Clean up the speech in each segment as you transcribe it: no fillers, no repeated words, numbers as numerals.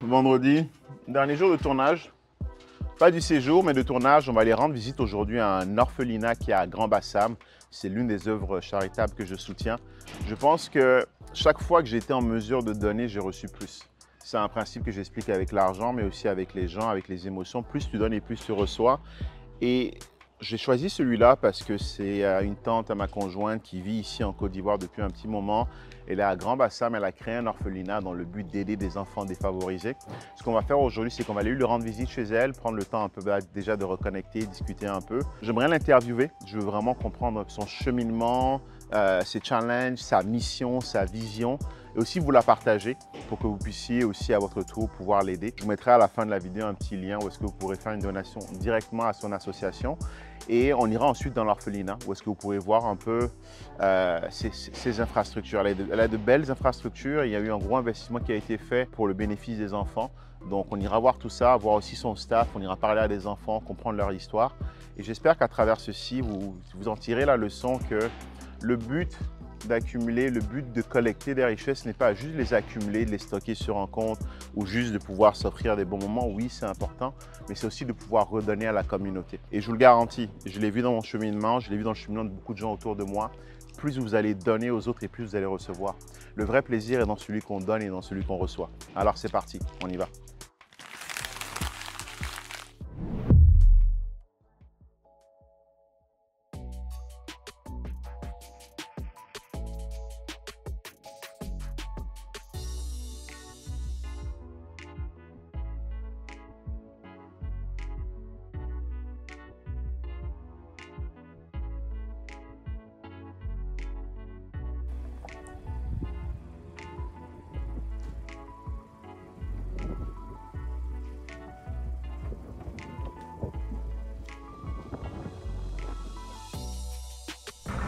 Vendredi, dernier jour de tournage. Pas du séjour, mais de tournage. On va aller rendre visite aujourd'hui à un orphelinat qui est à Grand-Bassam. C'est l'une des œuvres charitables que je soutiens. Je pense que chaque fois que j'ai été en mesure de donner, j'ai reçu plus. C'est un principe que j'explique avec l'argent, mais aussi avec les gens, avec les émotions. Plus tu donnes et plus tu reçois. Et j'ai choisi celui-là parce que c'est une tante à ma conjointe qui vit ici en Côte d'Ivoire depuis un petit moment. Elle est à Grand-Bassam, elle a créé un orphelinat dans le but d'aider des enfants défavorisés. Ce qu'on va faire aujourd'hui, c'est qu'on va aller lui rendre visite chez elle, prendre le temps un peu déjà de reconnecter, discuter un peu. J'aimerais l'interviewer, je veux vraiment comprendre son cheminement, ses challenges, sa mission, sa vision, et aussi vous la partager pour que vous puissiez aussi à votre tour pouvoir l'aider. Je vous mettrai à la fin de la vidéo un petit lien où est-ce que vous pourrez faire une donation directement à son association et on ira ensuite dans l'orphelinat où est-ce que vous pourrez voir un peu ses infrastructures. Elle a de belles infrastructures, il y a eu un gros investissement qui a été fait pour le bénéfice des enfants. Donc on ira voir tout ça, voir aussi son staff, on ira parler à des enfants, comprendre leur histoire. Et j'espère qu'à travers ceci, vous en tirez la leçon que le but d'accumuler, le but de collecter des richesses n'est pas juste les accumuler, de les stocker sur un compte ou juste de pouvoir s'offrir des bons moments. Oui, c'est important, mais c'est aussi de pouvoir redonner à la communauté. Et je vous le garantis, je l'ai vu dans mon cheminement, je l'ai vu dans le cheminement de beaucoup de gens autour de moi. Plus vous allez donner aux autres et plus vous allez recevoir. Le vrai plaisir est dans celui qu'on donne et dans celui qu'on reçoit. Alors c'est parti, on y va.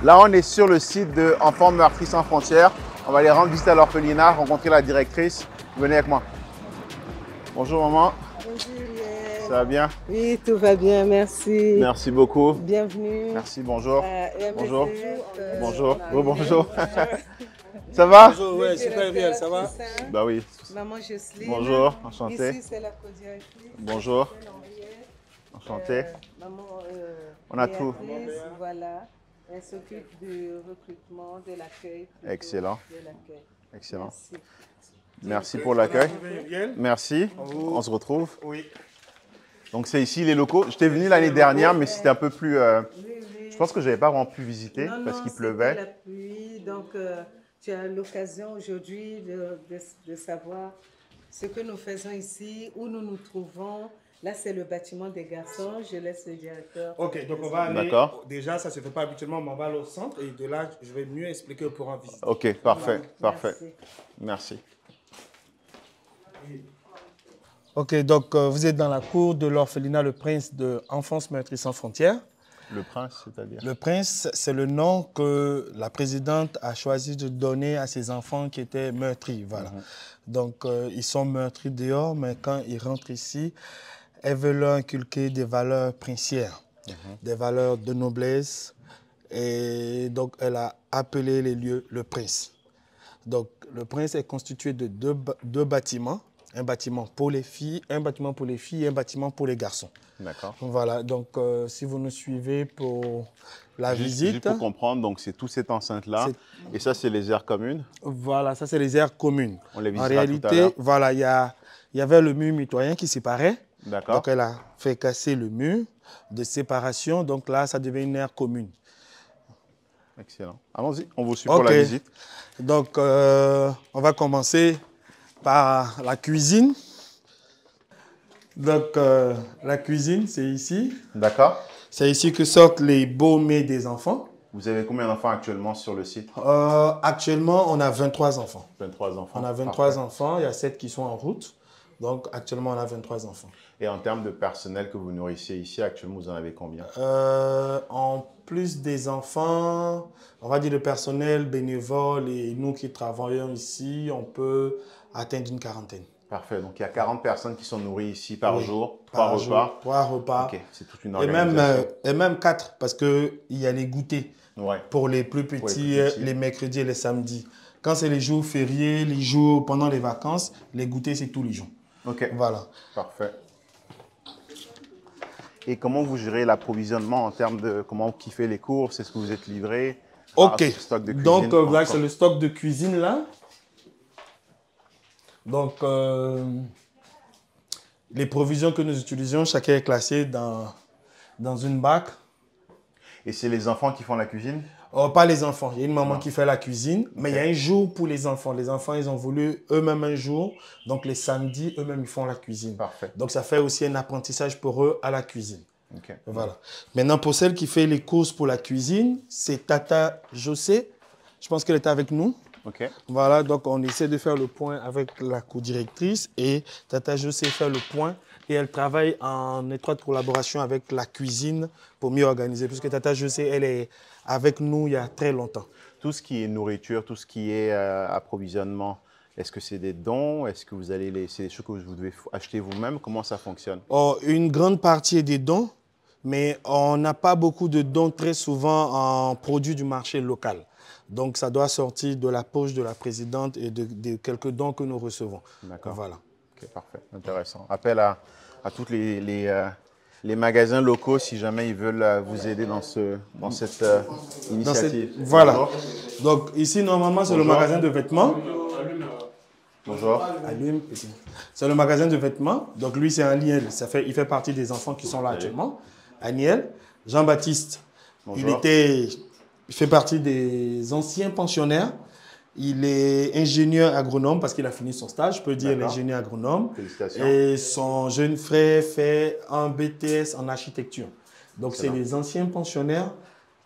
Là, on est sur le site de Enfants Meurtris sans frontières. On va aller rendre visite à l'orphelinat, rencontrer la directrice. Venez avec moi. Bonjour maman. Bonjour. Ça va bien? Oui, tout va bien, merci. Merci beaucoup. Bienvenue. Merci, bonjour. Bonjour. Bonjour. Bonjour. Bonjour. Ça va? Bonjour, ouais, super bien, ça va? Bah oui. Maman Jocelyne. Bonjour, enchanté. Ici, c'est la co-directrice. Bonjour. Enchanté. Maman, On a tout. Béatrice, voilà. Elle s'occupe du recrutement, de l'accueil. Excellent. De l'accueil. Excellent. Merci. Merci pour l'accueil. Bien. Merci. On se retrouve. Oui. Donc c'est ici les locaux. J'étais venu l'année dernière, mais c'était un peu plus... Je pense que je n'avais pas vraiment pu visiter parce qu'il pleuvait. La pluie, donc tu as l'occasion aujourd'hui de savoir ce que nous faisons ici, où nous nous trouvons. Là, c'est le bâtiment des garçons. Je laisse le directeur. Ok, donc on va aller. D'accord. Déjà, ça ne se fait pas habituellement, mais on va aller au centre et de là, je vais mieux expliquer pour en visite. Ok, parfait, parfait. Merci. Merci. Ok, donc vous êtes dans la cour de l'orphelinat Le Prince de Enfance Meurtris sans frontières. Le prince, c'est-à-dire? Le Prince, c'est le nom que la présidente a choisi de donner à ses enfants qui étaient meurtris. Voilà. Donc, ils sont meurtris dehors, mais quand ils rentrent ici, elle veut leur inculquer des valeurs princières, des valeurs de noblesse. Et donc, elle a appelé les lieux le Prince. Donc, le Prince est constitué de deux bâtiments. Un bâtiment pour les filles, un bâtiment pour les filles et un bâtiment pour les garçons. D'accord. Voilà, donc si vous nous suivez pour la visite. Juste pour comprendre, donc c'est toute cette enceinte-là. Et ça, c'est les aires communes. Voilà, ça c'est les aires communes. On les visitera En réalité, tout à l'heure. voilà, il y avait le mur mitoyen qui séparait. D'accord. Donc elle a fait casser le mur de séparation. Donc là, ça devient une aire commune. Excellent. Allons-y, on vous suit pour la visite. Donc, on va commencer par la cuisine. Donc, la cuisine, c'est ici. D'accord. C'est ici que sortent les beaux mets des enfants. Vous avez combien d'enfants actuellement sur le site? Actuellement, on a 23 enfants. 23 enfants. On a 23 enfants, il y a 7 qui sont en route. Donc, actuellement, on a 23 enfants. Et en termes de personnel que vous nourrissez ici, actuellement, vous en avez combien? En plus des enfants, on va dire le personnel bénévole et nous qui travaillons ici, on peut atteindre une quarantaine. Parfait. Donc, il y a 40 personnes qui sont nourries ici par jour, 3 par repas. jour, 3 repas. Ok, c'est toute une organisation. Et même 4, parce qu'il y a les goûters pour les plus petits, les mercredis et les samedis. Quand c'est les jours fériés, les jours pendant les vacances, les goûters, c'est tous les jours. Ok. Voilà. Parfait. Et comment vous gérez l'approvisionnement en termes de comment qui fait les courses? Est-ce que vous êtes livré? Ok. Ce stock de Donc, cuisine, voilà, c'est le stock de cuisine là. Donc, les provisions que nous utilisons, chacun est classé dans une bac. Et c'est les enfants qui font la cuisine? Oh, pas les enfants. Il y a une maman Non. qui fait la cuisine, mais il y a un jour pour les enfants. Les enfants, ils ont voulu eux-mêmes un jour. Donc, les samedis, eux-mêmes, ils font la cuisine. Parfait. Donc, ça fait aussi un apprentissage pour eux à la cuisine. Ok. Voilà. Maintenant, pour celle qui fait les courses pour la cuisine, c'est Tata José. Je pense qu'elle est avec nous. Ok. Voilà, donc on essaie de faire le point avec la co-directrice et Tata José fait le point et elle travaille en étroite collaboration avec la cuisine pour mieux organiser. Puisque Tata José, elle est avec nous il y a très longtemps. Tout ce qui est nourriture, tout ce qui est approvisionnement, est-ce que c'est des dons? Est-ce que vous allez c'est des choses que vous devez acheter vous-même? Comment ça fonctionne? Oh, une grande partie est des dons, mais on n'a pas beaucoup de dons très souvent en produits du marché local. Donc, ça doit sortir de la poche de la présidente et de quelques dons que nous recevons. D'accord. Voilà. Ok, parfait. Intéressant. Appel à tous les magasins locaux si jamais ils veulent vous aider dans cette initiative. Voilà. Bonjour. Donc, ici, normalement, c'est le Bonjour. magasin de vêtements. Bonjour. Allume, petit. C'est le magasin de vêtements. Donc, lui, c'est Aniel. Il fait partie des enfants qui sont là actuellement. Aniel. Jean-Baptiste. Bonjour. Il fait partie des anciens pensionnaires. Il est ingénieur agronome parce qu'il a fini son stage, je peux dire l'ingénieur agronome. Félicitations. Et son jeune frère fait un BTS en architecture. Donc, c'est les anciens pensionnaires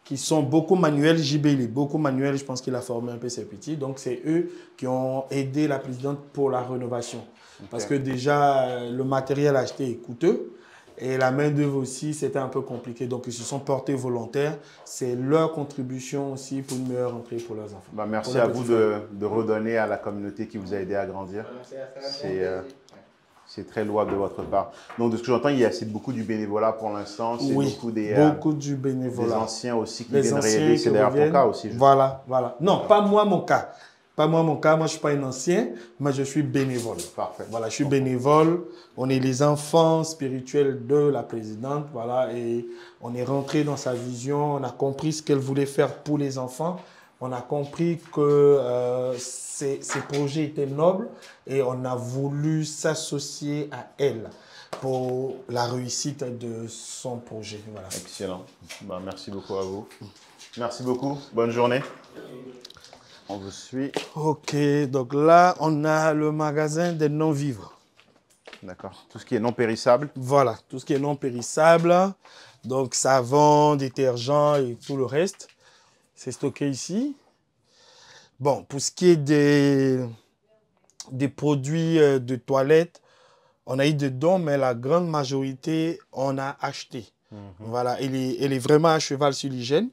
qui sont beaucoup manuels. JB, il est beaucoup manuel. Je pense qu'il a formé un peu ses petits. Donc, c'est eux qui ont aidé la présidente pour la rénovation. Okay. Parce que déjà, le matériel acheté est coûteux. Et la main-d'œuvre aussi, c'était un peu compliqué. Donc, ils se sont portés volontaires. C'est leur contribution aussi pour une meilleure entrée pour leurs enfants. Bah, merci à vous de redonner à la communauté qui vous a aidé à grandir. C'est très louable de votre part. Donc, de ce que j'entends, c'est beaucoup du bénévolat pour l'instant. C'est beaucoup du bénévolat. Des anciens aussi qui viennent aider. C'est d'ailleurs ton cas aussi. Voilà. Non, pas moi, mon cas. Pas moi, mon cas. Moi, je ne suis pas un ancien, mais je suis bénévole. Parfait. Voilà, je suis bénévole. On est les enfants spirituels de la présidente. Voilà, et on est rentré dans sa vision. On a compris ce qu'elle voulait faire pour les enfants. On a compris que ces projets étaient nobles et on a voulu s'associer à elle pour la réussite de son projet. Voilà. Excellent. Ben, merci beaucoup à vous. Merci beaucoup. Bonne journée. On vous suit. Ok, donc là, on a le magasin des non-vivres. D'accord. Tout ce qui est non périssable. Voilà, tout ce qui est non périssable. Donc, savon, détergent et tout le reste. C'est stocké ici. Bon, pour ce qui est des produits de toilette, on a eu des dons, mais la grande majorité, on a acheté. Voilà, elle est vraiment à cheval sur l'hygiène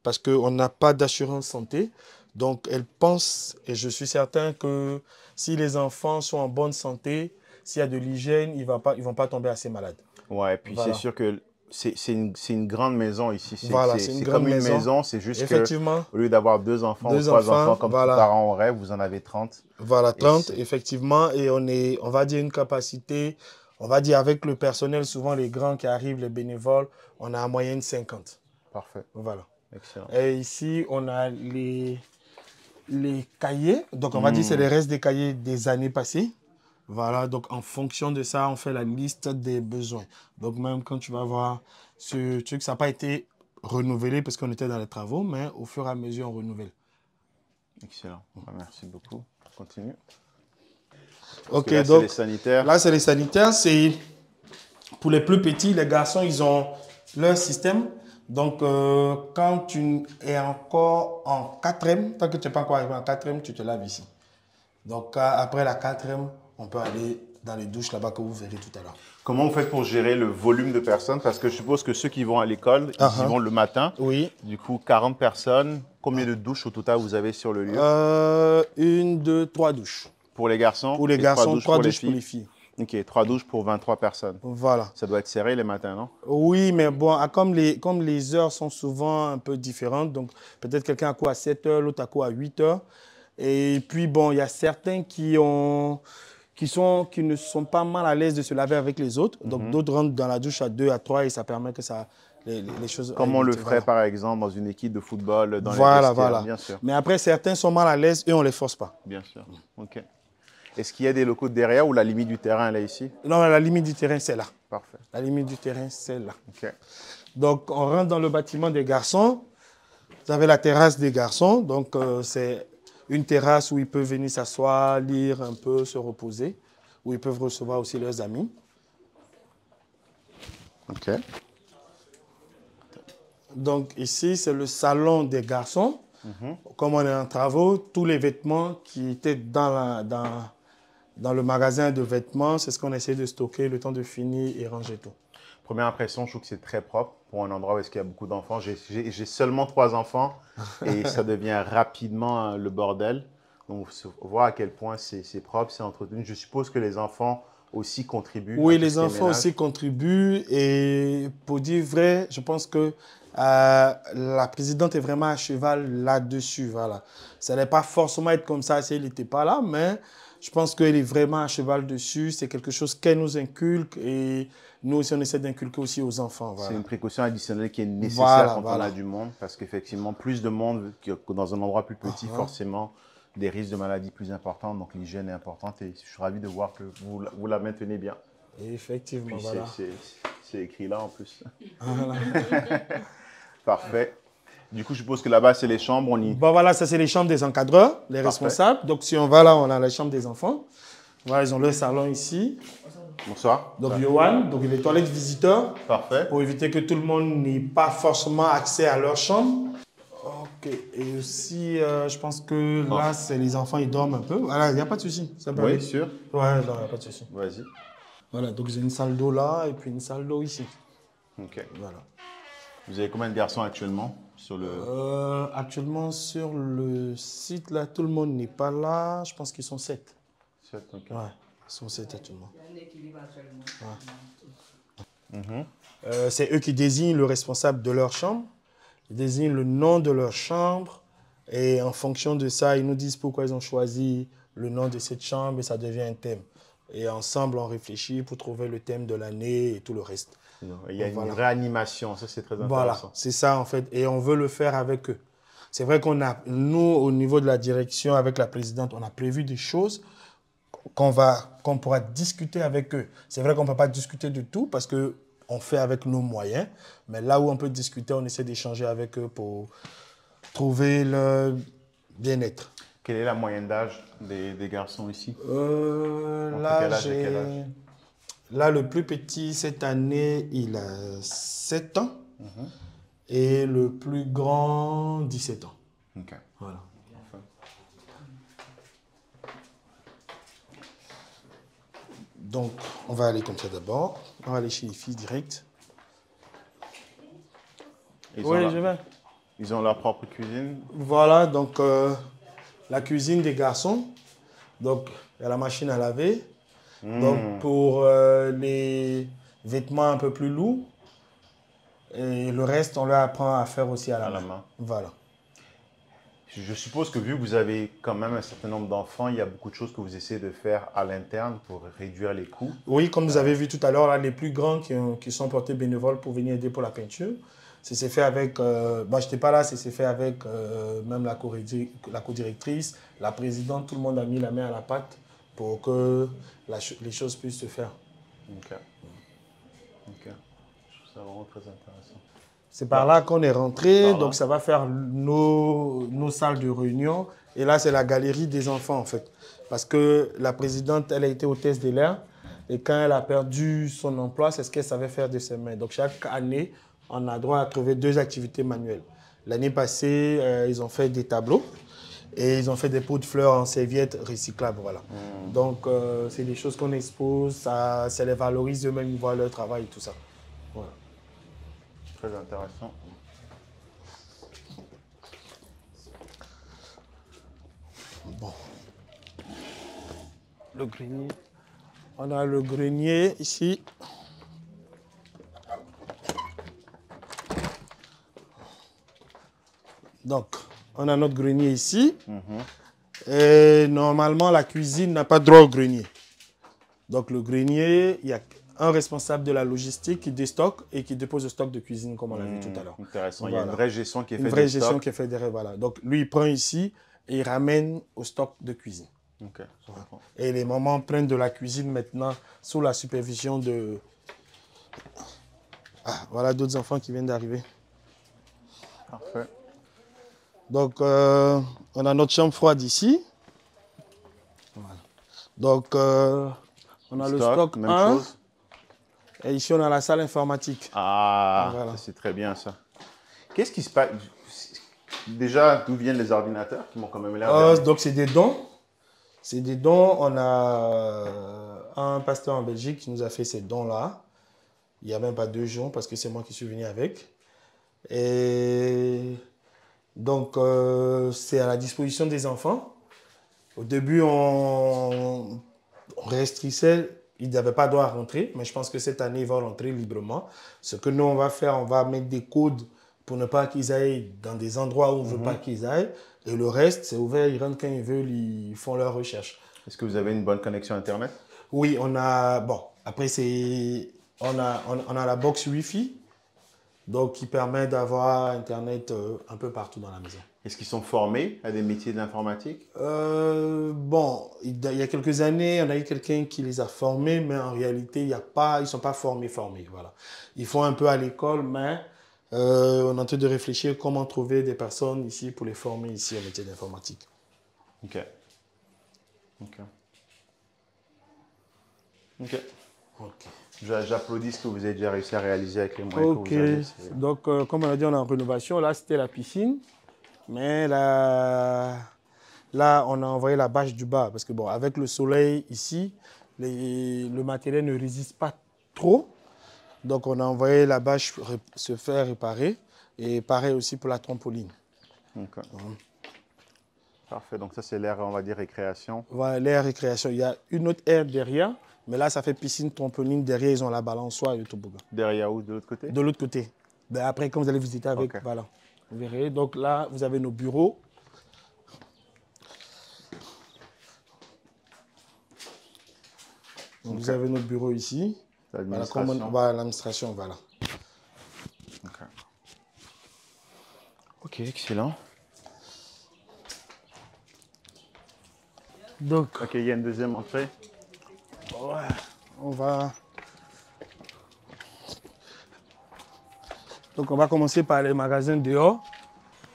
parce qu'on n'a pas d'assurance santé. Donc, elle pense, et je suis certain que si les enfants sont en bonne santé, s'il y a de l'hygiène, ils ne vont pas tomber assez malades. Ouais, et puis c'est sûr que c'est une grande maison ici. Voilà, c'est comme une maison, c'est juste qu'au lieu d'avoir 2 enfants ou 3 enfants comme voilà. tous parents auraient, vous en avez 30. Voilà, 30, effectivement. Et on va dire une capacité, on va dire avec le personnel, souvent les grands qui arrivent, les bénévoles, on a en moyenne 50. Parfait. Voilà. Excellent. Et ici, on a les cahiers. Donc, on va dire que c'est les restes des cahiers des années passées. Voilà, donc en fonction de ça, on fait la liste des besoins. Donc, même quand tu vas voir ce truc, ça n'a pas été renouvelé parce qu'on était dans les travaux, mais au fur et à mesure, on renouvelle. Excellent. Merci beaucoup. Continue. Ok, là, donc les sanitaires. Là, c'est les sanitaires. C'est pour les plus petits, les garçons, ils ont leur système. Donc, quand tu es encore en 4e, tant que tu n'es pas encore arrivé en 4e, tu te laves ici. Donc, après la 4e, on peut aller dans les douches là-bas que vous verrez tout à l'heure. Comment vous faites pour gérer le volume de personnes? Parce que je suppose que ceux qui vont à l'école, ils y vont le matin. Oui. Du coup, 40 personnes. Combien de douches au total vous avez sur le lieu? 1, 2, 3 douches. Pour les garçons? Pour les garçons, 3 douches pour les filles. Ok, 3 douches pour 23 personnes. Voilà. Ça doit être serré les matins, non? Oui, mais bon, comme les heures sont souvent un peu différentes, donc peut-être quelqu'un a cours à 7 heures, l'autre a cours à 8 heures. Et puis, bon, il y a certains qui qui ne sont pas mal à l'aise de se laver avec les autres. Donc, d'autres rentrent dans la douche à 2, à 3 et ça permet que ça, les choses... Comme on le ferait, voilà. par exemple, dans une équipe de football, dans les Voilà, vestiaires, voilà. bien sûr. Mais après, certains sont mal à l'aise et on ne les force pas. Bien sûr, ok. Est-ce qu'il y a des locaux de derrière ou la limite du terrain, elle est ici? Non, la limite du terrain, c'est là. Parfait. La limite du terrain, c'est là. Ok. Donc, on rentre dans le bâtiment des garçons. Vous avez la terrasse des garçons. Donc, c'est une terrasse où ils peuvent venir s'asseoir, lire un peu, se reposer, où ils peuvent recevoir aussi leurs amis. Ok. Donc, ici, c'est le salon des garçons. Comme on est en travaux, tous les vêtements qui étaient dans le magasin de vêtements, c'est ce qu'on essaie de stocker le temps de finir et ranger tout. Première impression, je trouve que c'est très propre pour un endroit où il y a beaucoup d'enfants. J'ai seulement 3 enfants et ça devient rapidement le bordel. Donc, voir à quel point c'est propre, c'est entretenu. Je suppose que les enfants aussi contribuent. Oui, les enfants aussi contribuent. Et pour dire vrai, je pense que la présidente est vraiment à cheval là-dessus. Voilà. Ça n'allait pas forcément être comme ça si elle n'était pas là, mais je pense qu'elle est vraiment à cheval dessus. C'est quelque chose qu'elle nous inculque et nous aussi, on essaie d'inculquer aussi aux enfants. Voilà. C'est une précaution additionnelle qui est nécessaire quand on a du monde, parce qu'effectivement, plus de monde que dans un endroit plus petit, forcément, des risques de maladies plus importants. Donc, l'hygiène est importante et je suis ravi de voir que vous la maintenez bien. Effectivement, puis voilà. C'est écrit là en plus. Voilà. Parfait. Du coup, je suppose que là-bas, c'est les chambres. Bon, voilà, ça, c'est les chambres des encadreurs, les responsables. Donc, si on va là, on a la chambre des enfants. Voilà, ils ont leur salon ici. Bonsoir. Donc, Yohan, donc les toilettes visiteurs. Parfait. Pour éviter que tout le monde n'ait pas forcément accès à leur chambre. Ok. Et aussi, je pense que là, c'est les enfants, ils dorment un peu. Voilà, il n'y a pas de souci. Oui, sûr. Ouais, non, il n'y a pas de souci. Vas-y. Voilà, donc j'ai une salle d'eau là et puis une salle d'eau ici. Ok. Voilà. Vous avez combien de garçons actuellement sur le... Actuellement, sur le site, là, tout le monde n'est pas là. Je pense qu'ils sont 7. 7, ok. Ouais, ils sont 7 actuellement. Il y a un équilibre actuellement. C'est eux qui désignent le responsable de leur chambre. Ils désignent le nom de leur chambre. Et en fonction de ça, ils nous disent pourquoi ils ont choisi le nom de cette chambre et ça devient un thème. Et ensemble, on réfléchit pour trouver le thème de l'année et tout le reste. Il y a une vraie animation, ça c'est très intéressant. Voilà, c'est ça en fait. Et on veut le faire avec eux. C'est vrai qu'on a, nous, au niveau de la direction, avec la présidente, on a prévu des choses qu'on pourra discuter avec eux. C'est vrai qu'on ne peut pas discuter de tout parce qu'on fait avec nos moyens. Mais là où on peut discuter, on essaie d'échanger avec eux pour trouver le bien-être. Quelle est la moyenne d'âge des garçons ici? Là, le plus petit, cette année, il a 7 ans. Et le plus grand, 17 ans. Ok. Voilà. Donc, on va aller comme ça d'abord. On va aller chez les filles direct. Oui, je vais. Ils ont leur propre cuisine? Voilà, donc la cuisine des garçons. Donc, il y a la machine à laver. Donc, pour les vêtements un peu plus lourds. Et le reste, on leur apprend à faire aussi à la main. Voilà. Je suppose que vu que vous avez quand même un certain nombre d'enfants, il y a beaucoup de choses que vous essayez de faire à l'interne pour réduire les coûts. Oui, comme vous avez vu tout à l'heure, les plus grands qui sont portés bénévoles pour venir aider pour la peinture, c'est fait avec, je n'étais pas là, c'est fait avec même la co-directrice, la présidente, tout le monde a mis la main à la pâte pour que les choses puissent se faire. Ok. Ok. Je trouve ça vraiment très intéressant. C'est par là qu'on est rentré, donc ça va faire nos salles de réunion. Et là, c'est la galerie des enfants, en fait. Parce que la présidente, elle a été hôtesse de l'air. Et quand elle a perdu son emploi, c'est ce qu'elle savait faire de ses mains. Donc, chaque année, on a droit à trouver 2 activités manuelles. L'année passée, ils ont fait des tableaux. Et ils ont fait des pots de fleurs en serviettes recyclables, voilà. Donc, c'est des choses qu'on expose, ça les valorise eux-mêmes, ils voient leur travail et tout ça. Voilà. Très intéressant. Bon. Le grenier. On a le grenier ici. Donc, on a notre grenier ici. Et normalement, la cuisine n'a pas droit au grenier. Donc le grenier, il y a un responsable de la logistique qui déstocke et qui dépose le stock de cuisine, comme on l'a vu tout à l'heure. Intéressant. Voilà. Il y a une vraie gestion qui est faite. Une vraie gestion qui est faite derrière, voilà. Donc lui, il prend ici et il ramène au stock de cuisine. Ok. Voilà. Et les mamans prennent de la cuisine maintenant sous la supervision de... Ah, voilà d'autres enfants qui viennent d'arriver. Parfait. Donc, on a notre chambre froide ici. Voilà. Donc, on a le stock même 1. chose. Et ici, on a la salle informatique. Ah, voilà. c'est très bien ça. Qu'est-ce qui se passe? Déjà, d'où viennent les ordinateurs qui m'ont quand même l'air Donc, c'est des dons. C'est des dons. On a un pasteur en Belgique qui nous a fait ces dons-là. Il n'y a même pas 2 jours parce que c'est moi qui suis venu avec. Et donc, c'est à la disposition des enfants. Au début, on restreignait. Ils n'avaient pas droit à rentrer, mais je pense que cette année, ils vont rentrer librement. Ce que nous, on va faire, on va mettre des codes pour ne pas qu'ils aillent dans des endroits où on ne veut pas qu'ils aillent. Et le reste, c'est ouvert, ils rentrent quand ils veulent, ils font leurs recherches. Est-ce que vous avez une bonne connexion Internet? Oui, on a... Bon, après, on a la box Wi-Fi, donc qui permet d'avoir Internet un peu partout dans la maison. Est-ce qu'ils sont formés à des métiers de l'informatique? Bon, il y a quelques années, on a eu quelqu'un qui les a formés, mais en réalité, ils ne sont pas formés. Voilà. Ils font un peu à l'école, mais on est en train de réfléchir comment trouver des personnes ici pour les former ici au métier d'informatique. Ok. Ok. Ok. Ok. J'applaudis ce que vous avez déjà réussi à réaliser avec les moyens que Ok. vous avez. Donc, comme on a dit, on est en rénovation. Là, c'était la piscine. Mais là, on a envoyé la bâche du bas. Parce que, bon, avec le soleil ici, le matériel ne résiste pas trop. Donc, on a envoyé la bâche se faire réparer. Et pareil aussi pour la trampoline. Okay. Parfait. Donc, ça, c'est l'aire, on va dire, récréation. Voilà, l'aire récréation. Il y a une autre aire derrière. Mais là, ça fait piscine, trampoline. Derrière, ils ont la balançoire et le toboggan. Derrière où? De l'autre côté? De l'autre côté. Ben, après, quand vous allez visiter avec, voilà. Vous verrez. Donc là, vous avez nos bureaux. Donc, vous avez nos bureaux ici. L'administration. Voilà, l'administration, voilà. Ok, excellent. Donc, ok, il y a une deuxième entrée. Ouais, on va... Donc, on va commencer par les magasins dehors.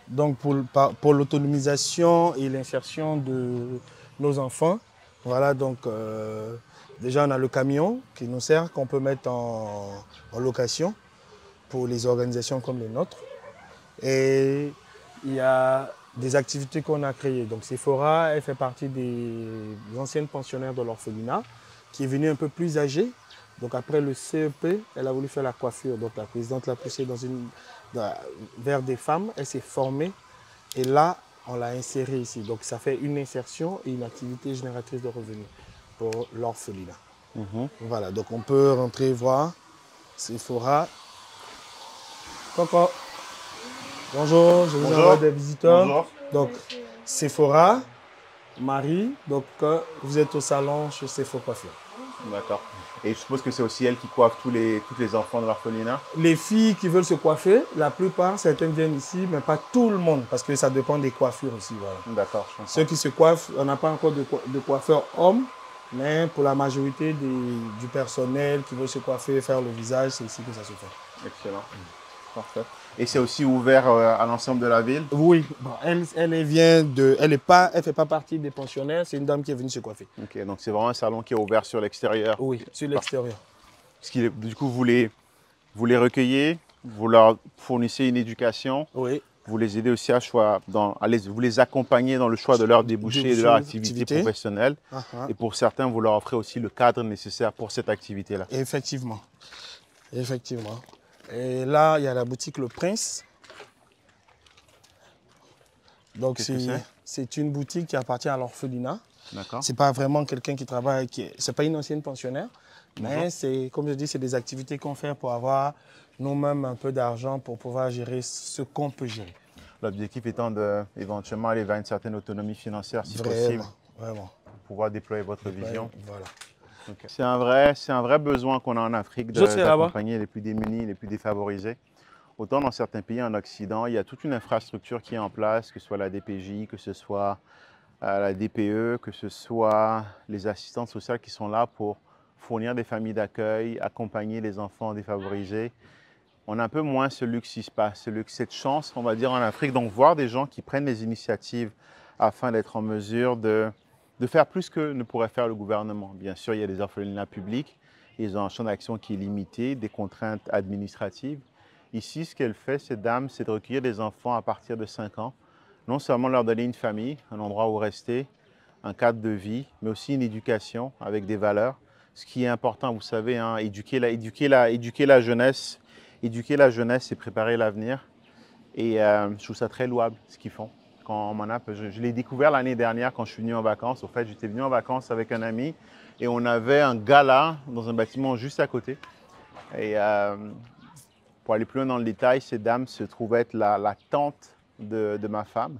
Donc, pour l'autonomisation et l'insertion de nos enfants. Voilà, donc, déjà, on a le camion qui nous sert, qu'on peut mettre en location pour les organisations comme les nôtres. Et il y a des activités qu'on a créées. Donc, Sephora, elle fait partie des anciennes pensionnaires de l'orphelinat, qui est venue un peu plus âgée. Donc après le CEP, elle a voulu faire la coiffure. Donc la présidente l'a poussée vers des femmes. Elle s'est formée et là, on l'a insérée ici. Donc ça fait une insertion et une activité génératrice de revenus pour l'orphelinat. Voilà, donc on peut rentrer voir Sephora. Coucou. Bonjour, je vous envoie des visiteurs. Bonjour. Donc Sephora, Marie, donc vous êtes au salon chez Sephora Coiffure. D'accord. Et je suppose que c'est aussi elle qui coiffe tous les enfants de l'orphelinat? Les filles qui veulent se coiffer, la plupart, certaines viennent ici, mais pas tout le monde, parce que ça dépend des coiffures aussi. Voilà. D'accord, je comprends. Ceux qui se coiffent, on n'a pas encore de coiffeurs hommes, mais pour la majorité du personnel qui veut se coiffer, faire le visage, c'est ici que ça se fait. Excellent. Parfait. Et c'est aussi ouvert à l'ensemble de la ville? Oui, bon, elle fait pas partie des pensionnaires, c'est une dame qui est venue se coiffer. Ok, donc c'est vraiment un salon qui est ouvert sur l'extérieur? Oui, sur l'extérieur. Du coup, vous les recueillez, vous leur fournissez une éducation, oui. Vous les aidez aussi à vous les accompagnez dans le choix de leur débouché et de leur activité professionnelle. Et pour certains, vous leur offrez aussi le cadre nécessaire pour cette activité-là. Effectivement. Effectivement. Et là, il y a la boutique Le Prince. Donc, c'est une boutique qui appartient à l'orphelinat. D'accord. Ce n'est pas vraiment quelqu'un qui travaille, ce n'est pas une ancienne pensionnaire, mais c'est, comme je dis, c'est des activités qu'on fait pour avoir nous-mêmes un peu d'argent pour pouvoir gérer ce qu'on peut gérer. L'objectif étant d'éventuellement aller vers une certaine autonomie financière, si vraiment, possible, vraiment. pour pouvoir déployer votre vision. Voilà. Okay. C'est un vrai besoin qu'on a en Afrique d'accompagner les plus démunis, les plus défavorisés. Autant dans certains pays en Occident, il y a toute une infrastructure qui est en place, que ce soit la DPJ, que ce soit la DPE, que ce soit les assistantes sociales qui sont là pour fournir des familles d'accueil, accompagner les enfants défavorisés. On a un peu moins ce luxe qui se passe, cette chance, on va dire, en Afrique. Donc, voir des gens qui prennent des initiatives afin d'être en mesure de faire plus que ne pourrait faire le gouvernement. Bien sûr, il y a des orphelinats publics, ils ont un champ d'action qui est limité, des contraintes administratives. Ici, ce qu'elle fait, cette dame, c'est de recueillir des enfants à partir de 5 ans, non seulement leur donner une famille, un endroit où rester, un cadre de vie, mais aussi une éducation avec des valeurs. Ce qui est important, vous savez, hein, éduquer la jeunesse, et préparer l'avenir. Et je trouve ça très louable, ce qu'ils font. Quand je l'ai découvert l'année dernière quand je suis venu en vacances. Au fait, j'étais venu en vacances avec un ami et on avait un gala dans un bâtiment juste à côté. Et pour aller plus loin dans le détail, cette dame se trouvait être la tante de ma femme,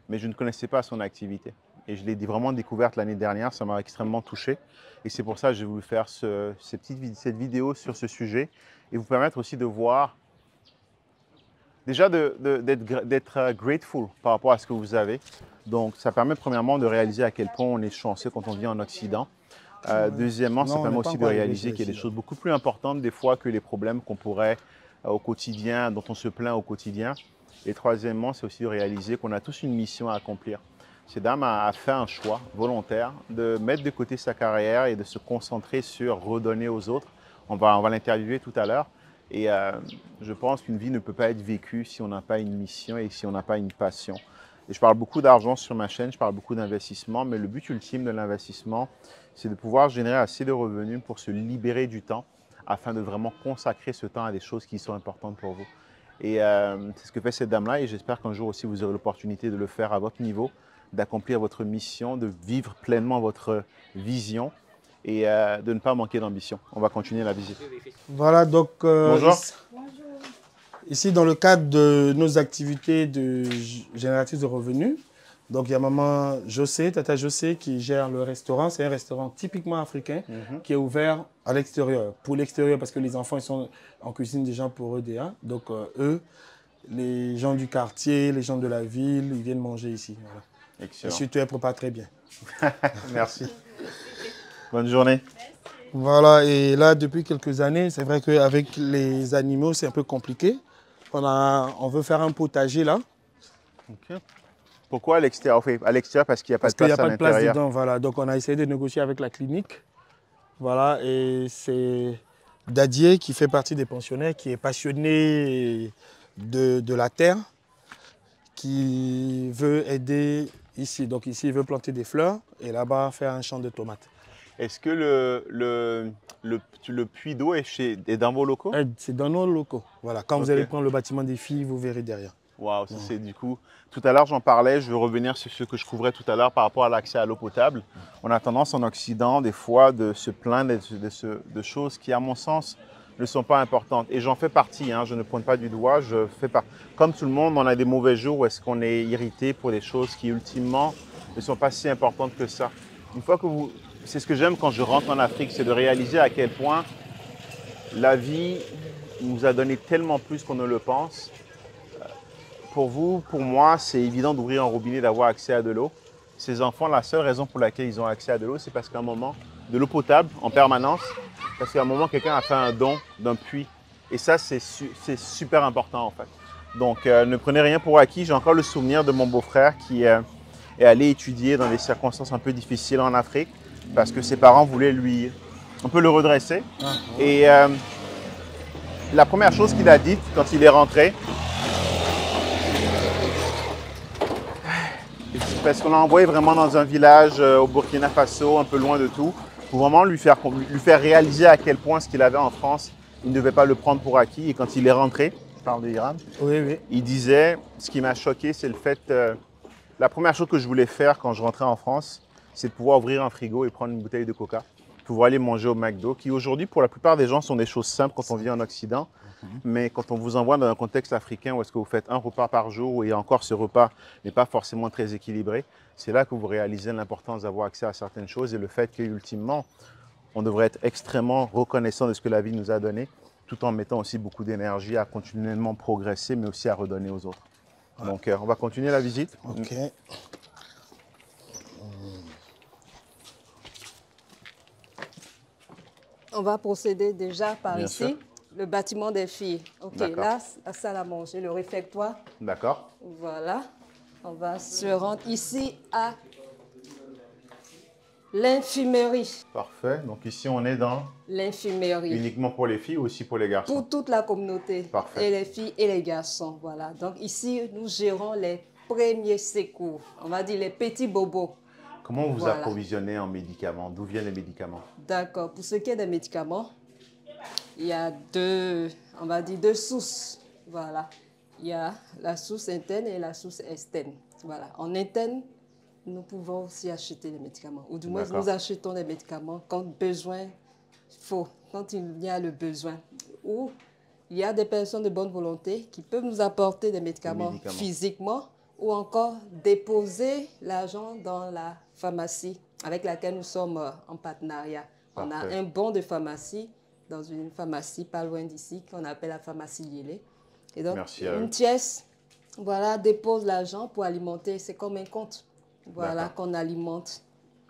mais je ne connaissais pas son activité. Et je l'ai vraiment découverte l'année dernière, ça m'a extrêmement touché. Et c'est pour ça que j'ai voulu faire cette vidéo sur ce sujet et vous permettre aussi de voir, déjà d'être grateful par rapport à ce que vous avez. Donc ça permet premièrement de réaliser à quel point on est chanceux quand on vit en Occident. Deuxièmement, ça permet aussi de réaliser qu'il y a des choses beaucoup plus importantes des fois que les problèmes qu'on pourrait au quotidien, dont on se plaint au quotidien. Et troisièmement, c'est aussi de réaliser qu'on a tous une mission à accomplir. Cette dame a fait un choix volontaire de mettre de côté sa carrière et de se concentrer sur redonner aux autres. On va l'interviewer tout à l'heure. Et je pense qu'une vie ne peut pas être vécue si on n'a pas une mission et si on n'a pas une passion. Et je parle beaucoup d'argent sur ma chaîne, je parle beaucoup d'investissement, mais le but ultime de l'investissement, c'est de pouvoir générer assez de revenus pour se libérer du temps afin de vraiment consacrer ce temps à des choses qui sont importantes pour vous. Et c'est ce que fait cette dame-là et j'espère qu'un jour aussi vous aurez l'opportunité de le faire à votre niveau, d'accomplir votre mission, de vivre pleinement votre vision et de ne pas manquer d'ambition. On va continuer la visite. Voilà, donc bonjour. Ici, dans le cadre de nos activités génératrices de revenus, donc il y a maman José, Tata José, qui gère le restaurant. C'est un restaurant typiquement africain qui est ouvert à l'extérieur. Pour l'extérieur, parce que les enfants ils sont en cuisine déjà pour eux déjà. Donc eux, les gens du quartier, les gens de la ville, ils viennent manger ici. Voilà. Excellent. Et surtout, elle prépare très bien. Merci. Bonne journée. Voilà, et là, depuis quelques années, c'est vrai qu'avec les animaux, c'est un peu compliqué. On veut faire un potager là. Okay. Pourquoi à l'extérieur? Enfin, à l'extérieur parce qu'il n'y a pas de place à l'intérieur. Parce qu'il n'y a pas de place dedans, voilà. Donc on a essayé de négocier avec la clinique. Voilà, et c'est Dadier qui fait partie des pensionnaires, qui est passionné de la terre, qui veut aider ici. Donc ici, il veut planter des fleurs et là-bas, faire un champ de tomates. Est-ce que le puits d'eau est dans vos locaux? C'est dans nos locaux. Voilà. Quand vous allez prendre le bâtiment des filles, vous verrez derrière. Waouh, ça c'est du coup. Tout à l'heure, j'en parlais, je veux revenir sur ce que je couvrais tout à l'heure par rapport à l'accès à l'eau potable. On a tendance en Occident, des fois, de se plaindre de choses qui, à mon sens, ne sont pas importantes. Et j'en fais partie, hein, je ne pointe pas du doigt. Comme tout le monde, on a des mauvais jours où est-ce qu'on est irrité pour des choses qui, ultimement, ne sont pas si importantes que ça. Une fois que c'est ce que j'aime quand je rentre en Afrique, c'est de réaliser à quel point la vie nous a donné tellement plus qu'on ne le pense. Pour vous, pour moi, c'est évident d'ouvrir un robinet, d'avoir accès à de l'eau. Ces enfants, la seule raison pour laquelle ils ont accès à de l'eau, c'est parce qu'à un moment, de l'eau potable en permanence, parce qu'à un moment, quelqu'un a fait un don d'un puits. Et ça, c'est super important en fait. Donc, ne prenez rien pour acquis. J'ai encore le souvenir de mon beau-frère qui est allé étudier dans des circonstances un peu difficiles en Afrique parce que ses parents voulaient un peu le redresser. Et la première chose qu'il a dite quand il est rentré, parce qu'on l'a envoyé vraiment dans un village au Burkina Faso, un peu loin de tout, pour vraiment lui faire réaliser à quel point ce qu'il avait en France, il ne devait pas le prendre pour acquis. Et quand il est rentré, je parle de Hiram, il disait, ce qui m'a choqué, c'est le fait, la première chose que je voulais faire quand je rentrais en France, c'est de pouvoir ouvrir un frigo et prendre une bouteille de coca, pouvoir aller manger au McDo, qui aujourd'hui, pour la plupart des gens, sont des choses simples quand on vit en Occident. Mais quand on vous envoie dans un contexte africain où est-ce que vous faites un repas par jour et encore ce repas n'est pas forcément très équilibré, c'est là que vous réalisez l'importance d'avoir accès à certaines choses et le fait qu'ultimement, on devrait être extrêmement reconnaissant de ce que la vie nous a donné, tout en mettant aussi beaucoup d'énergie à continuellement progresser, mais aussi à redonner aux autres. Ouais. Donc, on va continuer la visite. OK. On va procéder déjà par Bien ici. sûr. Le bâtiment des filles. OK, là, la salle à manger, le réfectoire. D'accord. Voilà. On va se rendre ici à l'infirmerie. Parfait. Donc ici, on est dans l'infirmerie. Uniquement pour les filles ou aussi pour les garçons? Pour toute la communauté. Parfait. Et les filles et les garçons. Voilà. Donc ici, nous gérons les premiers secours. On va dire les petits bobos. Comment vous approvisionnez en médicaments? D'où viennent les médicaments? D'accord. Pour ce qui est des médicaments, il y a deux sources. Voilà. Il y a la source interne et la source externe. Voilà. En interne, nous pouvons aussi acheter les médicaments. Ou du moins, nous achetons les médicaments quand besoin faut, quand il y a le besoin. Ou il y a des personnes de bonne volonté qui peuvent nous apporter des médicaments physiquement ou encore déposer l'argent dans la pharmacie avec laquelle nous sommes en partenariat. Parfait. On a un bon de pharmacie dans une pharmacie pas loin d'ici qu'on appelle la pharmacie Lillet. Et donc, une tiers, voilà, dépose l'argent pour alimenter. C'est comme un compte, voilà, qu'on alimente.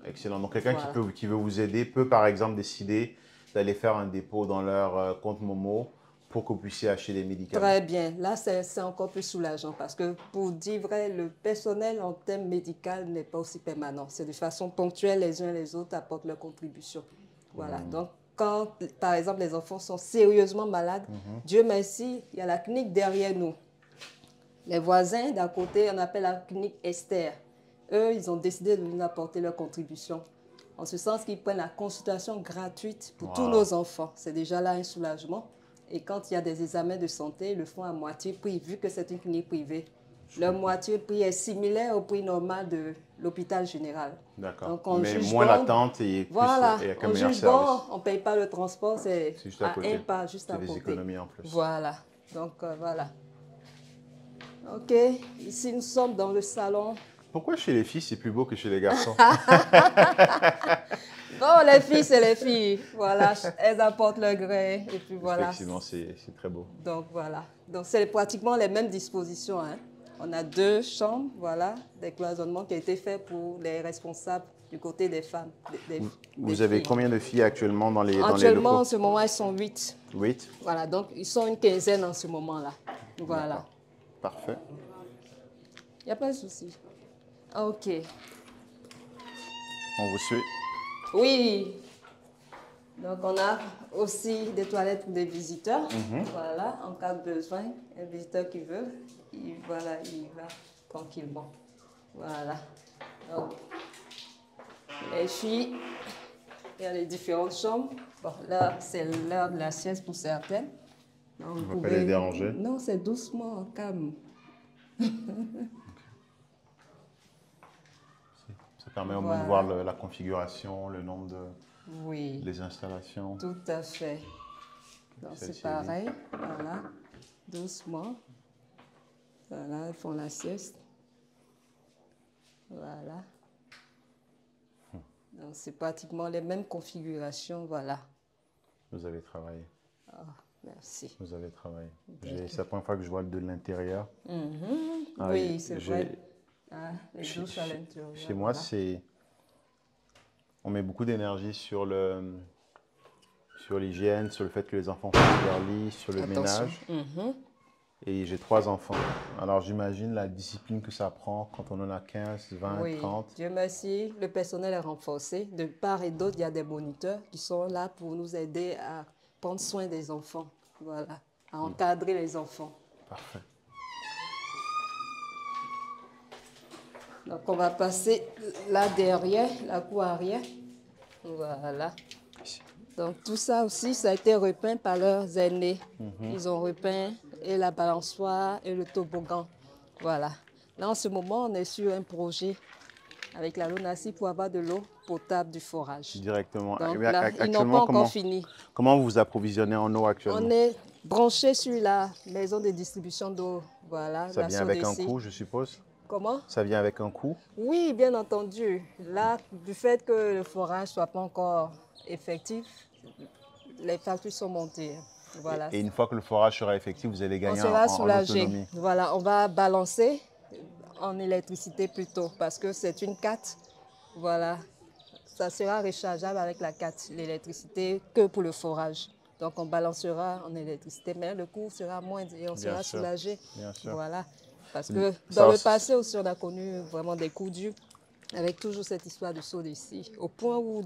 Excellent. Donc, quelqu'un qui veut vous aider peut, par exemple, décider d'aller faire un dépôt dans leur compte Momo pour que vous puissiez acheter des médicaments. Très bien. Là, c'est encore plus soulageant parce que, pour dire vrai, le personnel en termes médicaux n'est pas aussi permanent. C'est de façon ponctuelle, les uns les autres apportent leur contribution. Voilà. Donc, quand, par exemple, les enfants sont sérieusement malades, Dieu merci, il y a la clinique derrière nous. Les voisins d'à côté, on appelle la clinique Esther. Eux, ils ont décidé de nous apporter leur contribution. En ce sens qu'ils prennent la consultation gratuite pour tous nos enfants. C'est déjà là un soulagement. Et quand il y a des examens de santé, ils le font à moitié prix, vu que c'est une clinique privée. Leur moitié prix est similaire au prix normal de l'hôpital général. D'accord. Mais moins l'attente et plus voilà, et avec un meilleur service. On ne paye pas le transport, c'est juste à côté. Un pas, juste à côté. C'est des économies en plus. Voilà. Donc, voilà. OK. Ici, nous sommes dans le salon. Pourquoi chez les filles, c'est plus beau que chez les garçons? Bon, les filles, c'est les filles. Voilà, elles apportent leur gré. Et puis voilà. Effectivement, c'est très beau. Donc, voilà. Donc, c'est pratiquement les mêmes dispositions, hein. On a 2 chambres, voilà, des cloisonnements qui ont été faits pour les responsables du côté des femmes. Vous avez combien de filles actuellement dans les locaux? Actuellement, en ce moment, elles sont 8. 8? Voilà, donc ils sont une quinzaine en ce moment-là. Voilà. Parfait. Il n'y a pas de souci. OK. On vous suit? Oui. Donc, on a aussi des toilettes pour des visiteurs. Voilà, en cas de besoin, un visiteur qui veut, il va tranquillement. Voilà. Donc, les filles, il y a les différentes chambres. Bon, là, c'est l'heure de la sieste pour certaines. Donc, on ne va pas les déranger? Non, c'est doucement, calme. Ça permet au moins de voir la configuration, le nombre de... Oui. Les installations. Tout à fait. Donc, c'est pareil. Voilà. Doucement. Voilà, ils font la sieste. Voilà. Donc, c'est pratiquement les mêmes configurations. Voilà. Vous avez travaillé. Oh, merci. Vous avez travaillé. C'est la première fois que je vois de l'intérieur. Oui, c'est vrai. Les douches à l'intérieur. Chez moi, c'est... On met beaucoup d'énergie sur l'hygiène, sur le fait que les enfants fassent leur lit, sur le ménage. Et j'ai 3 enfants. Alors j'imagine la discipline que ça prend quand on en a 15, 20, 30. Dieu merci, le personnel est renforcé. De part et d'autre, il y a des moniteurs qui sont là pour nous aider à prendre soin des enfants. Voilà, à encadrer les enfants. Parfait. Donc, on va passer là derrière, la cour arrière. Voilà. Donc, tout ça aussi, ça a été repeint par leurs aînés. Ils ont repeint et la balançoire et le toboggan. Voilà. Là, en ce moment, on est sur un projet avec la LONASI pour avoir de l'eau potable du forage. Directement. Donc, là, ils n'ont pas encore fini. Comment vous vous approvisionnez en eau actuellement? On est branché sur la maison de distribution d'eau. Voilà. Ça vient avec un coût, je suppose? Comment? Ça vient avec un coût? Oui, bien entendu. Là, du fait que le forage ne soit pas encore effectif, les factures sont montées. Voilà. Et une fois que le forage sera effectif, vous allez On gagner sera en soulagé. autonomie. Voilà, on va balancer en électricité plutôt parce que c'est une 4. Voilà, ça sera rechargeable avec la 4, l'électricité, que pour le forage. Donc on balancera en électricité, mais le coût sera moindre et on Bien sera sûr, soulagé. bien sûr. Voilà, parce que Ça, dans le passé aussi, on a connu vraiment des coups durs avec toujours cette histoire de saut d'ici, au point où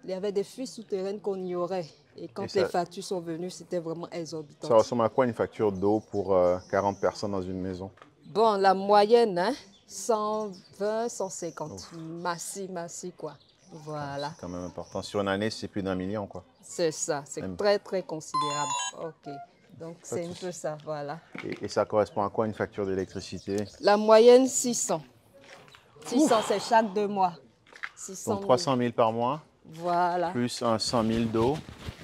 il y avait des fuites souterraines qu'on ignorait. Et quand les factures sont venues, c'était vraiment exorbitant. Ça ressemble à quoi une facture d'eau pour 40 personnes dans une maison? Bon, la moyenne, hein, 120, 150. Massi, quoi. Voilà. C'est quand même important. Sur une année, c'est plus d'1 million, quoi. C'est ça, c'est très, très considérable. OK. Donc, c'est un peu ça, voilà. Et ça correspond à quoi une facture d'électricité? La moyenne, 600. 600, c'est chaque 2 mois. 600 Donc 300 000 par mois, voilà. plus un 100 000 d'eau,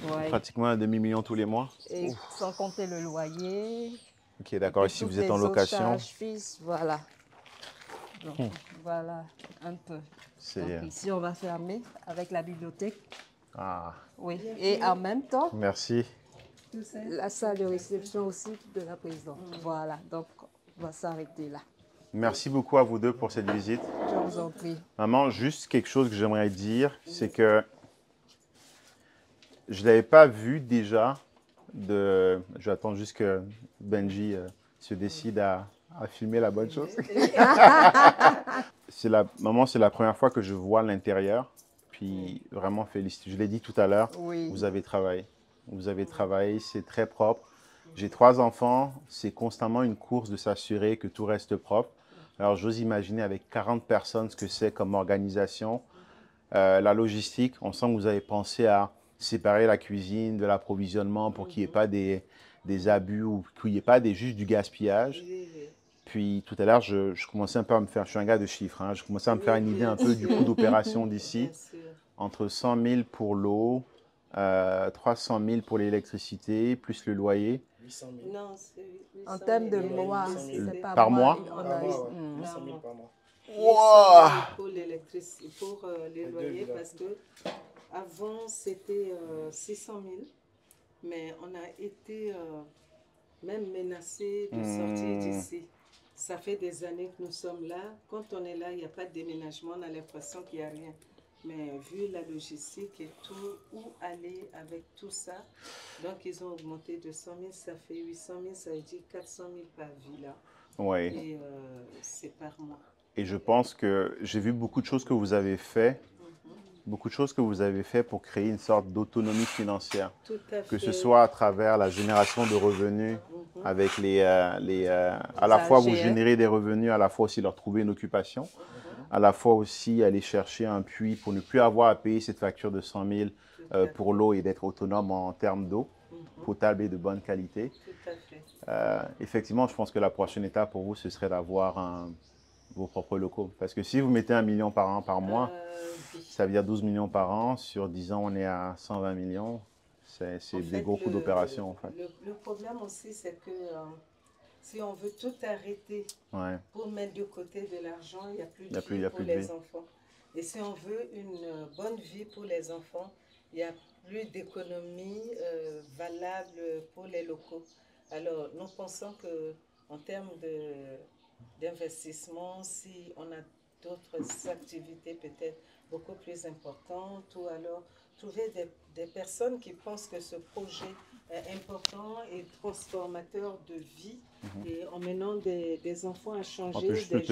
Ouais. pratiquement un demi-million tous les mois. Et sans compter le loyer. Ok, d'accord. Et si vous êtes en location? Charges, fils, voilà. Donc, voilà, un peu. Donc, ici, on va fermer avec la bibliothèque. Ah. Oui, et en même temps, Merci. la salle de réception aussi de la présidente. Voilà, donc on va s'arrêter là. Merci beaucoup à vous deux pour cette visite. Je vous en prie. Maman, juste quelque chose que j'aimerais dire, c'est que je ne l'avais pas vu déjà. J'attends juste que Benji se décide à filmer la bonne chose. Maman, c'est la première fois que je vois l'intérieur. Puis vraiment félicité. Je l'ai dit tout à l'heure, vous avez travaillé. Vous avez travaillé, c'est très propre. J'ai 3 enfants, c'est constamment une course de s'assurer que tout reste propre. Alors, j'ose imaginer avec 40 personnes ce que c'est comme organisation. La logistique, on sent que vous avez pensé à séparer la cuisine de l'approvisionnement pour qu'il n'y ait pas des abus ou qu'il n'y ait pas juste du gaspillage. Puis tout à l'heure, je commençais un peu à me faire, je suis un gars de chiffres, hein, je commençais à me faire une idée un peu du coût d'opération d'ici. Entre 100 000 pour l'eau, 300 000 pour l'électricité, plus le loyer. 800 000. Non, c'est 800 En termes de 000. mois, C'est c'est Par mois? On a 800 000 par mois. 800 000 pour l'électricité, pour les loyers, parce que avant c'était 600 000, mais on a été même menacé de sortir d'ici. Ça fait des années que nous sommes là. Quand on est là, il n'y a pas de déménagement, on a l'impression qu'il n'y a rien. Mais vu la logistique et tout, où aller avec tout ça, donc ils ont augmenté de 100 000, ça fait 800 000, ça veut dire 400 000 par villa. Oui. Et c'est par mois. Et je pense que j'ai vu beaucoup de choses que vous avez fait, pour créer une sorte d'autonomie financière. Tout à fait. Que ce soit à travers la génération de revenus, avec à la fois vous générez des revenus, à la fois aussi leur trouver une occupation, à la fois aussi aller chercher un puits pour ne plus avoir à payer cette facture de 100 000 pour l'eau et d'être autonome en termes d'eau potable et de bonne qualité. Tout à fait. Effectivement, je pense que la prochaine étape pour vous, ce serait d'avoir vos propres locaux. Parce que si vous mettez 1 million par an, par mois, ça veut dire 12 millions par an. Sur 10 ans, on est à 120 millions. C'est des gros coûts d'opération, en fait. Le problème aussi, c'est que si on veut tout arrêter pour mettre de côté de l'argent, il n'y a plus de vie pour les enfants. Et si on veut une bonne vie pour les enfants, il n'y a plus d'économie valable pour les locaux. Alors, nous pensons qu'en termes d'investissement, si on a d'autres activités peut-être beaucoup plus importantes, ou alors trouver des personnes qui pensent que ce projet est important et transformateur de vie, et en menant des enfants à changer, des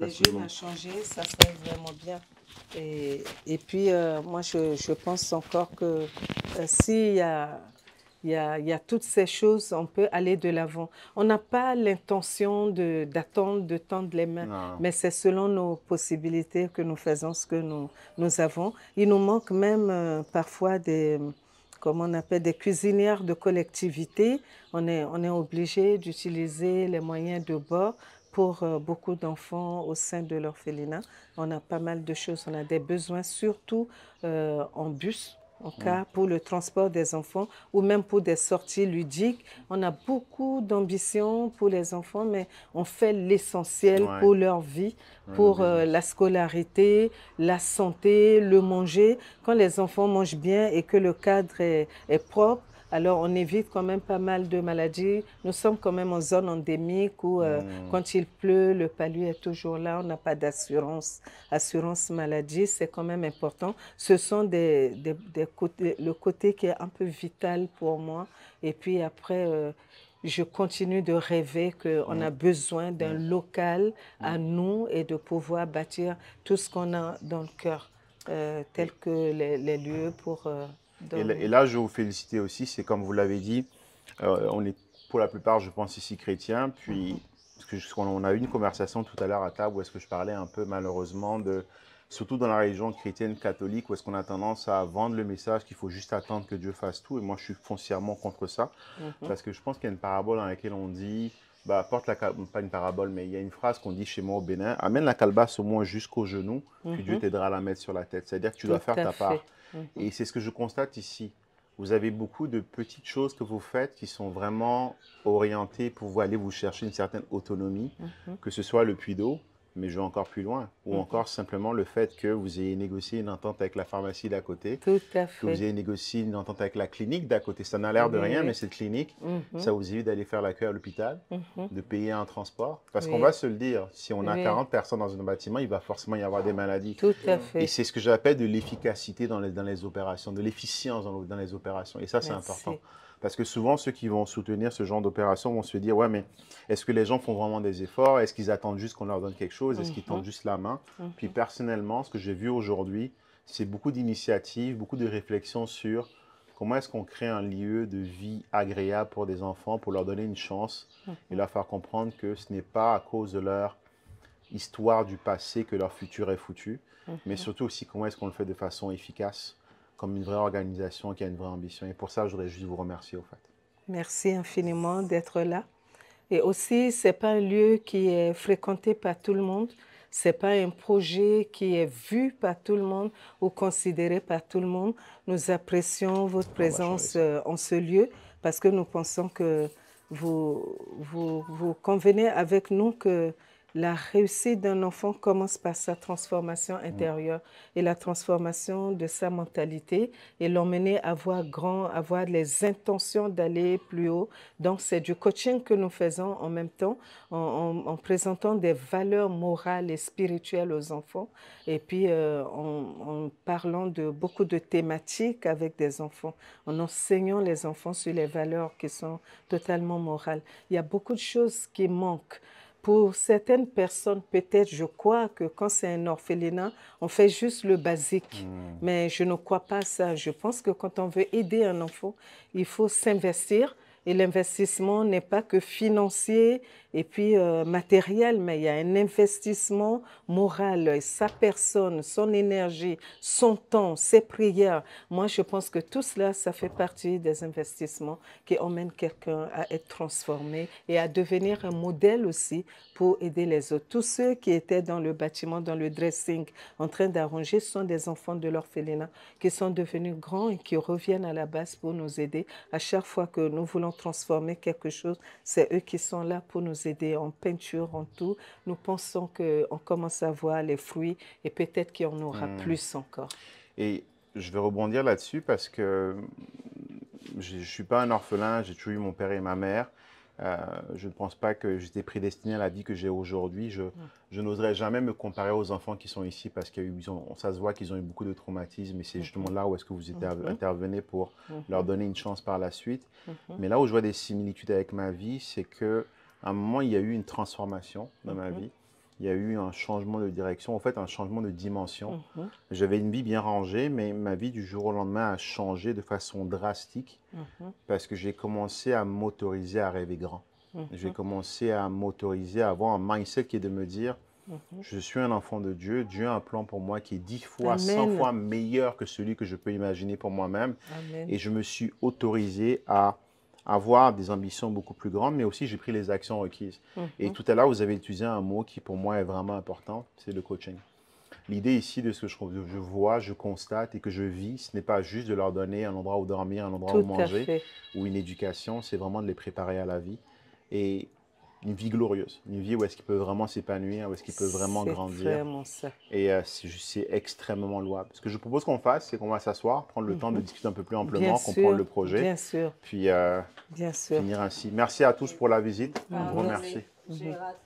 jeunes à changer, ça serait vraiment bien. Et puis, moi, je pense encore que s'il y a toutes ces choses, on peut aller de l'avant. On n'a pas l'intention d'attendre, de tendre les mains, mais c'est selon nos possibilités que nous faisons ce que nous avons. Il nous manque même parfois comment on appelle, des cuisinières de collectivité. On est obligé d'utiliser les moyens de bord pour beaucoup d'enfants au sein de l'orphelinat. On a pas mal de choses, on a des besoins surtout en bus. en cas pour le transport des enfants ou même pour des sorties ludiques. On a beaucoup d'ambition pour les enfants, mais on fait l'essentiel pour leur vie, pour la scolarité, la santé, le manger. Quand les enfants mangent bien et que le cadre est propre, alors on évite quand même pas mal de maladies. Nous sommes quand même en zone endémique où quand il pleut, le palu est toujours là. On n'a pas d'assurance. Assurance maladie, c'est quand même important. Ce sont le côté qui est un peu vital pour moi. Et puis après, je continue de rêver qu'on a besoin d'un local à nous et de pouvoir bâtir tout ce qu'on a dans le cœur, tels que les lieux pour... Et là, je vais vous féliciter aussi, c'est comme vous l'avez dit, on est pour la plupart, je pense, ici chrétiens, puis parce qu'on a eu une conversation tout à l'heure à table où est-ce que je parlais un peu malheureusement surtout dans la région chrétienne catholique, où est-ce qu'on a tendance à vendre le message qu'il faut juste attendre que Dieu fasse tout, et moi je suis foncièrement contre ça, parce que je pense qu'il y a une parabole dans laquelle on dit, pas une parabole, mais il y a une phrase qu'on dit chez moi au Bénin, amène la calebasse au moins jusqu'au genou, puis Dieu t'aidera à la mettre sur la tête, c'est-à-dire que tu dois faire ta part. Et c'est ce que je constate ici. Vous avez beaucoup de petites choses que vous faites qui sont vraiment orientées pour vous aller vous chercher une certaine autonomie, que ce soit le puits d'eau, mais je vais encore plus loin, ou encore simplement le fait que vous ayez négocié une entente avec la pharmacie d'à côté, tout à fait, que vous ayez négocié une entente avec la clinique d'à côté. Ça n'a l'air de rien, mais cette clinique, ça vous évite d'aller faire l'accueil à l'hôpital, de payer un transport. Parce qu'on va se le dire, si on a 40 personnes dans un bâtiment, il va forcément y avoir des maladies. Tout à fait. Et c'est ce que j'appelle de l'efficacité dans les opérations, de l'efficience dans les opérations. Et ça, c'est important. Parce que souvent, ceux qui vont soutenir ce genre d'opération vont se dire, ouais, mais est-ce que les gens font vraiment des efforts? Est-ce qu'ils attendent juste qu'on leur donne quelque chose? Est-ce qu'ils tendent juste la main? Puis personnellement, ce que j'ai vu aujourd'hui, c'est beaucoup d'initiatives, beaucoup de réflexions sur comment est-ce qu'on crée un lieu de vie agréable pour des enfants, pour leur donner une chance et leur faire comprendre que ce n'est pas à cause de leur histoire du passé que leur futur est foutu, mais surtout aussi comment est-ce qu'on le fait de façon efficace, comme une vraie organisation qui a une vraie ambition. Et pour ça, je voudrais juste vous remercier, au fait. Merci infiniment d'être là. Et aussi, ce n'est pas un lieu qui est fréquenté par tout le monde. Ce n'est pas un projet qui est vu par tout le monde ou considéré par tout le monde. Nous apprécions votre présence en ce lieu parce que nous pensons que vous convenez avec nous que la réussite d'un enfant commence par sa transformation intérieure et la transformation de sa mentalité et l'emmener à voir grand, avoir les intentions d'aller plus haut. Donc, c'est du coaching que nous faisons en même temps en présentant des valeurs morales et spirituelles aux enfants et puis en parlant de beaucoup de thématiques avec des enfants, en enseignant les enfants sur les valeurs qui sont totalement morales. Il y a beaucoup de choses qui manquent. Pour certaines personnes, peut-être, je crois que quand c'est un orphelinat, on fait juste le basique. Mais je ne crois pas à ça. Je pense que quand on veut aider un enfant, il faut s'investir. Et l'investissement n'est pas que financier et puis matériel, mais il y a un investissement moral, sa personne, son énergie, son temps, ses prières. Moi, je pense que tout cela, ça fait partie des investissements qui emmènent quelqu'un à être transformé et à devenir un modèle aussi pour aider les autres. Tous ceux qui étaient dans le bâtiment, dans le dressing, en train d'arranger, sont des enfants de l'orphelinat qui sont devenus grands et qui reviennent à la base pour nous aider. À chaque fois que nous voulons transformer quelque chose, c'est eux qui sont là pour nous aider en peinture, en tout. Nous pensons qu'on commence à voir les fruits et peut-être qu'il y en aura plus encore. Et je vais rebondir là-dessus parce que je ne suis pas un orphelin, j'ai toujours eu mon père et ma mère. Je ne pense pas que j'étais prédestiné à la vie que j'ai aujourd'hui. Je n'oserais jamais me comparer aux enfants qui sont ici parce que ça se voit qu'ils ont eu beaucoup de traumatismes et c'est justement là où est-ce que vous intervenez pour leur donner une chance par la suite. Mais là où je vois des similitudes avec ma vie, c'est qu'à un moment, il y a eu une transformation dans ma vie. Il y a eu un changement de direction, en fait un changement de dimension. J'avais une vie bien rangée, mais ma vie du jour au lendemain a changé de façon drastique parce que j'ai commencé à m'autoriser à rêver grand. J'ai commencé à m'autoriser à avoir un mindset qui est de me dire, je suis un enfant de Dieu, Dieu a un plan pour moi qui est 10 fois, 100 fois meilleur que celui que je peux imaginer pour moi-même. Et je me suis autorisé à avoir des ambitions beaucoup plus grandes, mais aussi j'ai pris les actions requises. Et tout à l'heure, vous avez utilisé un mot qui pour moi est vraiment important, c'est le coaching. l'idée ici de ce que je vois, je constate et que je vis, ce n'est pas juste de leur donner un endroit où dormir, un endroit où Tout à manger fait. ou une éducation, c'est vraiment de les préparer à la vie. Et une vie glorieuse, une vie où est-ce qu'ils peuvent vraiment s'épanouir, où est-ce qu'ils peuvent vraiment grandir. C'est vraiment ça. Et c'est extrêmement louable. Ce que je propose qu'on fasse, c'est qu'on va s'asseoir, prendre le temps de discuter un peu plus amplement, Bien comprendre sûr, le projet, bien sûr, puis bien sûr. finir ainsi. Merci à tous pour la visite. Un grand merci. J'ai raté.